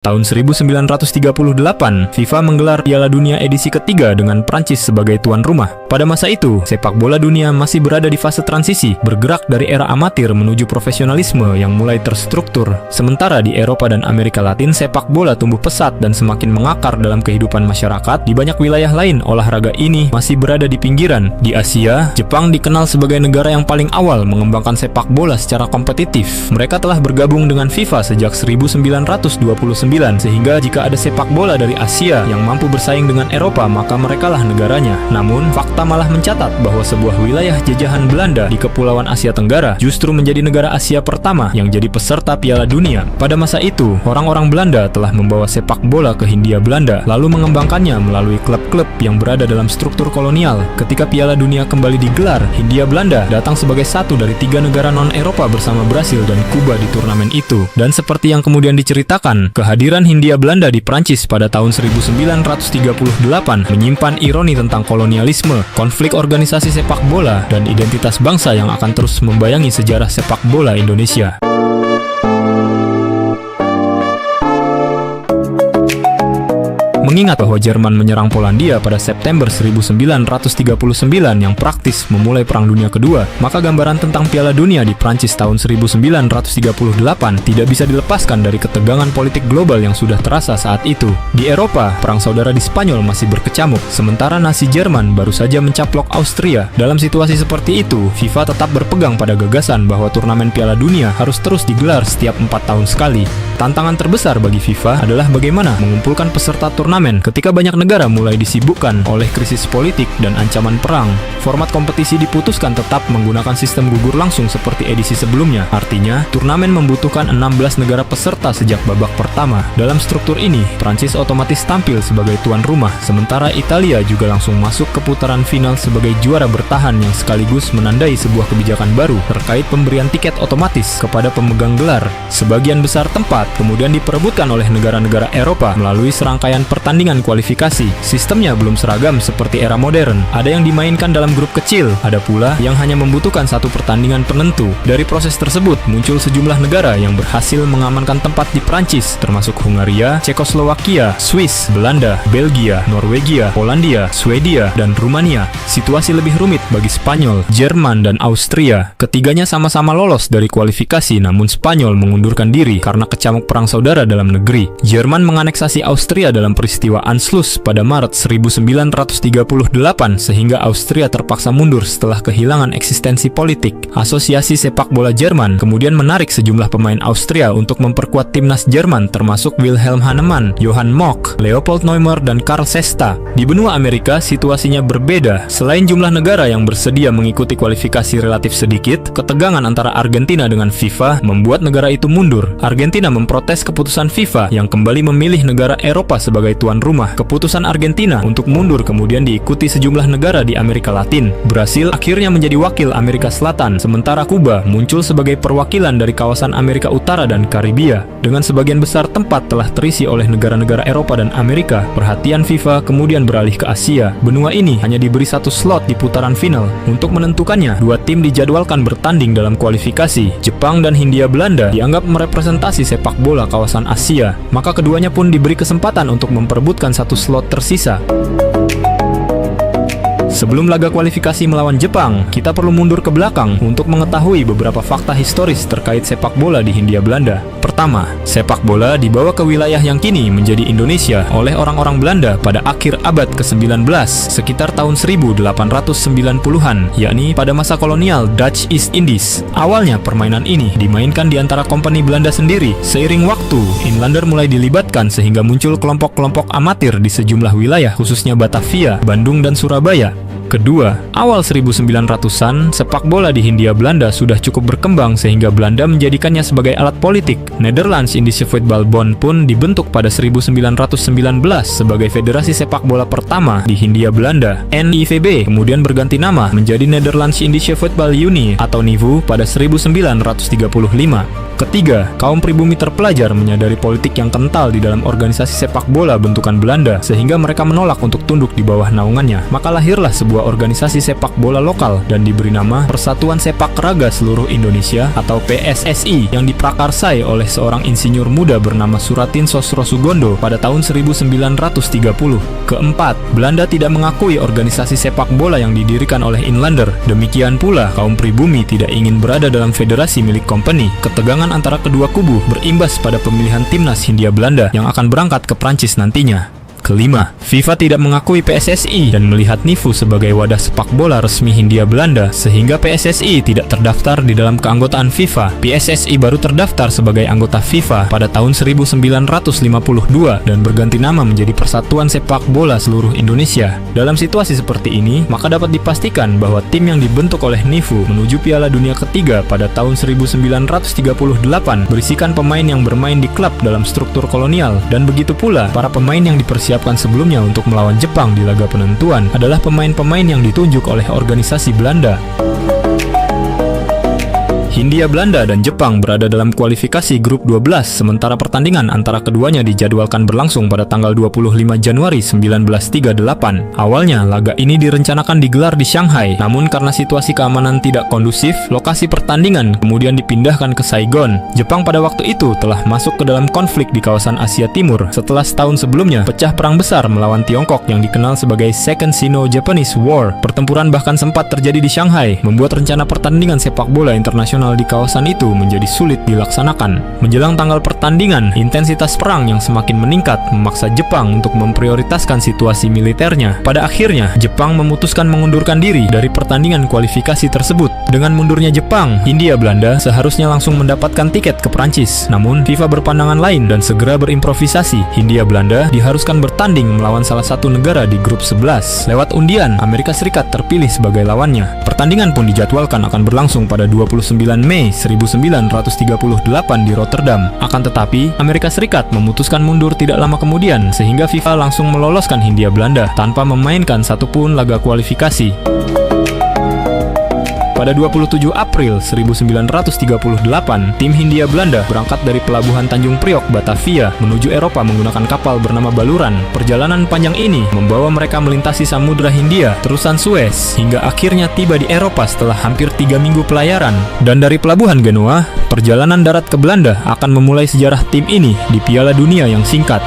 Tahun 1938, FIFA menggelar Piala Dunia edisi ketiga dengan Prancis sebagai tuan rumah. Pada masa itu, sepak bola dunia masih berada di fase transisi, bergerak dari era amatir menuju profesionalisme yang mulai terstruktur. Sementara di Eropa dan Amerika Latin, sepak bola tumbuh pesat dan semakin mengakar dalam kehidupan masyarakat. Di banyak wilayah lain, olahraga ini masih berada di pinggiran. Di Asia, Jepang dikenal sebagai negara yang paling awal mengembangkan sepak bola secara kompetitif. Mereka telah bergabung dengan FIFA sejak 1929. Sehingga jika ada sepak bola dari Asia yang mampu bersaing dengan Eropa, maka merekalah negaranya. Namun, fakta malah mencatat bahwa sebuah wilayah jajahan Belanda di Kepulauan Asia Tenggara justru menjadi negara Asia pertama yang jadi peserta Piala Dunia. Pada masa itu, orang-orang Belanda telah membawa sepak bola ke Hindia Belanda, lalu mengembangkannya melalui klub-klub yang berada dalam struktur kolonial. Ketika Piala Dunia kembali digelar, Hindia Belanda datang sebagai satu dari 3 negara non-Eropa bersama Brasil dan Kuba di turnamen itu. Dan seperti yang kemudian diceritakan, kehadiran Hindia Belanda di Prancis pada tahun 1938 menyimpan ironi tentang kolonialisme, konflik organisasi sepak bola, dan identitas bangsa yang akan terus membayangi sejarah sepak bola Indonesia. Mengingat bahwa Jerman menyerang Polandia pada September 1939 yang praktis memulai Perang Dunia Kedua, maka gambaran tentang Piala Dunia di Prancis tahun 1938 tidak bisa dilepaskan dari ketegangan politik global yang sudah terasa saat itu. Di Eropa, perang saudara di Spanyol masih berkecamuk, sementara Nazi Jerman baru saja mencaplok Austria. Dalam situasi seperti itu, FIFA tetap berpegang pada gagasan bahwa turnamen Piala Dunia harus terus digelar setiap 4 tahun sekali. Tantangan terbesar bagi FIFA adalah bagaimana mengumpulkan peserta turnamen ketika banyak negara mulai disibukkan oleh krisis politik dan ancaman perang. Format kompetisi diputuskan tetap menggunakan sistem gugur langsung seperti edisi sebelumnya. Artinya, turnamen membutuhkan 16 negara peserta sejak babak pertama. Dalam struktur ini, Prancis otomatis tampil sebagai tuan rumah, sementara Italia juga langsung masuk ke putaran final sebagai juara bertahan yang sekaligus menandai sebuah kebijakan baru terkait pemberian tiket otomatis kepada pemegang gelar. Sebagian besar tempat kemudian diperebutkan oleh negara-negara Eropa melalui serangkaian pertandingan kualifikasi. Sistemnya belum seragam seperti era modern. Ada yang dimainkan dalam grup kecil, ada pula yang hanya membutuhkan satu pertandingan penentu. Dari proses tersebut, muncul sejumlah negara yang berhasil mengamankan tempat di Prancis, termasuk Hungaria, Cekoslowakia, Swiss, Belanda, Belgia, Norwegia, Polandia, Swedia, dan Rumania. Situasi lebih rumit bagi Spanyol, Jerman, dan Austria. Ketiganya sama-sama lolos dari kualifikasi, namun Spanyol mengundurkan diri karena kecamuk perang saudara dalam negeri. Jerman menganeksasi Austria dalam peristiwa Anschluss pada Maret 1938 sehingga Austria terpaksa mundur setelah kehilangan eksistensi politik. Asosiasi sepak bola Jerman kemudian menarik sejumlah pemain Austria untuk memperkuat timnas Jerman termasuk Wilhelm Hahnemann, Johann Mock, Leopold Neumer, dan Karl Sesta. Di benua Amerika situasinya berbeda. Selain jumlah negara yang bersedia mengikuti kualifikasi relatif sedikit, ketegangan antara Argentina dengan FIFA membuat negara itu mundur. Argentina memprotes keputusan FIFA yang kembali memilih negara Eropa sebagai tuan rumah. Keputusan Argentina untuk mundur kemudian diikuti sejumlah negara di Amerika Latin. Brasil akhirnya menjadi wakil Amerika Selatan, sementara Kuba muncul sebagai perwakilan dari kawasan Amerika Utara dan Karibia. Dengan sebagian besar tempat telah terisi oleh negara-negara Eropa dan Amerika, perhatian FIFA kemudian beralih ke Asia. Benua ini hanya diberi satu slot di putaran final. Untuk menentukannya, 2 tim dijadwalkan bertanding dalam kualifikasi. Jepang dan Hindia Belanda dianggap merepresentasi sepak bola kawasan Asia, maka keduanya pun diberi kesempatan untuk memperebutkan satu slot tersisa. Sebelum laga kualifikasi melawan Jepang, kita perlu mundur ke belakang untuk mengetahui beberapa fakta historis terkait sepak bola di Hindia Belanda. Pertama, sepak bola dibawa ke wilayah yang kini menjadi Indonesia oleh orang-orang Belanda pada akhir abad ke-19, sekitar tahun 1890-an, yakni pada masa kolonial Dutch East Indies. Awalnya permainan ini dimainkan di antara kompeni Belanda sendiri. Seiring waktu, Inlander mulai dilibatkan sehingga muncul kelompok-kelompok amatir di sejumlah wilayah, khususnya Batavia, Bandung, dan Surabaya. Kedua, awal 1900-an, sepak bola di Hindia Belanda sudah cukup berkembang sehingga Belanda menjadikannya sebagai alat politik. Nederlands Indische Voetbalbond pun dibentuk pada 1919 sebagai federasi sepak bola pertama di Hindia Belanda. NIVB kemudian berganti nama menjadi Nederlands Indische Voetbal Unie atau NIVU pada 1935. Ketiga, kaum pribumi terpelajar menyadari politik yang kental di dalam organisasi sepak bola bentukan Belanda sehingga mereka menolak untuk tunduk di bawah naungannya. Maka lahirlah sebuah organisasi sepak bola lokal dan diberi nama Persatuan Sepak Raga Seluruh Indonesia atau PSSI yang diprakarsai oleh seorang insinyur muda bernama Suratin Sosrosugondo pada tahun 1930. Keempat, Belanda tidak mengakui organisasi sepak bola yang didirikan oleh Inlander. Demikian pula, kaum pribumi tidak ingin berada dalam federasi milik company. Ketegangan antara kedua kubu berimbas pada pemilihan timnas Hindia Belanda yang akan berangkat ke Prancis nantinya. Kelima, FIFA tidak mengakui PSSI dan melihat NIFU sebagai wadah sepak bola resmi Hindia Belanda sehingga PSSI tidak terdaftar di dalam keanggotaan FIFA. PSSI baru terdaftar sebagai anggota FIFA pada tahun 1952 dan berganti nama menjadi Persatuan Sepak Bola Seluruh Indonesia. Dalam situasi seperti ini, maka dapat dipastikan bahwa tim yang dibentuk oleh NIFU menuju Piala Dunia ketiga pada tahun 1938 berisikan pemain yang bermain di klub dalam struktur kolonial, dan begitu pula para pemain yang dipersiapkan sebelumnya untuk melawan Jepang di laga penentuan adalah pemain-pemain yang ditunjuk oleh organisasi Belanda. Hindia Belanda dan Jepang berada dalam kualifikasi grup 12, sementara pertandingan antara keduanya dijadwalkan berlangsung pada tanggal 25 Januari 1938. Awalnya, laga ini direncanakan digelar di Shanghai, namun karena situasi keamanan tidak kondusif, lokasi pertandingan kemudian dipindahkan ke Saigon. Jepang pada waktu itu telah masuk ke dalam konflik di kawasan Asia Timur setelah setahun sebelumnya pecah perang besar melawan Tiongkok yang dikenal sebagai Second Sino-Japanese War. Pertempuran bahkan sempat terjadi di Shanghai, membuat rencana pertandingan sepak bola internasional di kawasan itu menjadi sulit dilaksanakan. Menjelang tanggal pertandingan, intensitas perang yang semakin meningkat memaksa Jepang untuk memprioritaskan situasi militernya. Pada akhirnya, Jepang memutuskan mengundurkan diri dari pertandingan kualifikasi tersebut. Dengan mundurnya Jepang, Hindia Belanda seharusnya langsung mendapatkan tiket ke Prancis. Namun, FIFA berpandangan lain dan segera berimprovisasi. Hindia Belanda diharuskan bertanding melawan salah satu negara di grup 11. Lewat undian, Amerika Serikat terpilih sebagai lawannya. Pertandingan pun dijadwalkan akan berlangsung pada 29 Mei 1938 di Rotterdam. Akan tetapi, Amerika Serikat memutuskan mundur tidak lama kemudian sehingga FIFA langsung meloloskan Hindia Belanda tanpa memainkan satupun laga kualifikasi. Pada 27 April 1938, tim Hindia Belanda berangkat dari pelabuhan Tanjung Priok, Batavia, menuju Eropa menggunakan kapal bernama Baluran. Perjalanan panjang ini membawa mereka melintasi Samudra Hindia, terusan Suez, hingga akhirnya tiba di Eropa setelah hampir 3 minggu pelayaran. Dan dari pelabuhan Genoa, perjalanan darat ke Belanda akan memulai sejarah tim ini di Piala Dunia yang singkat.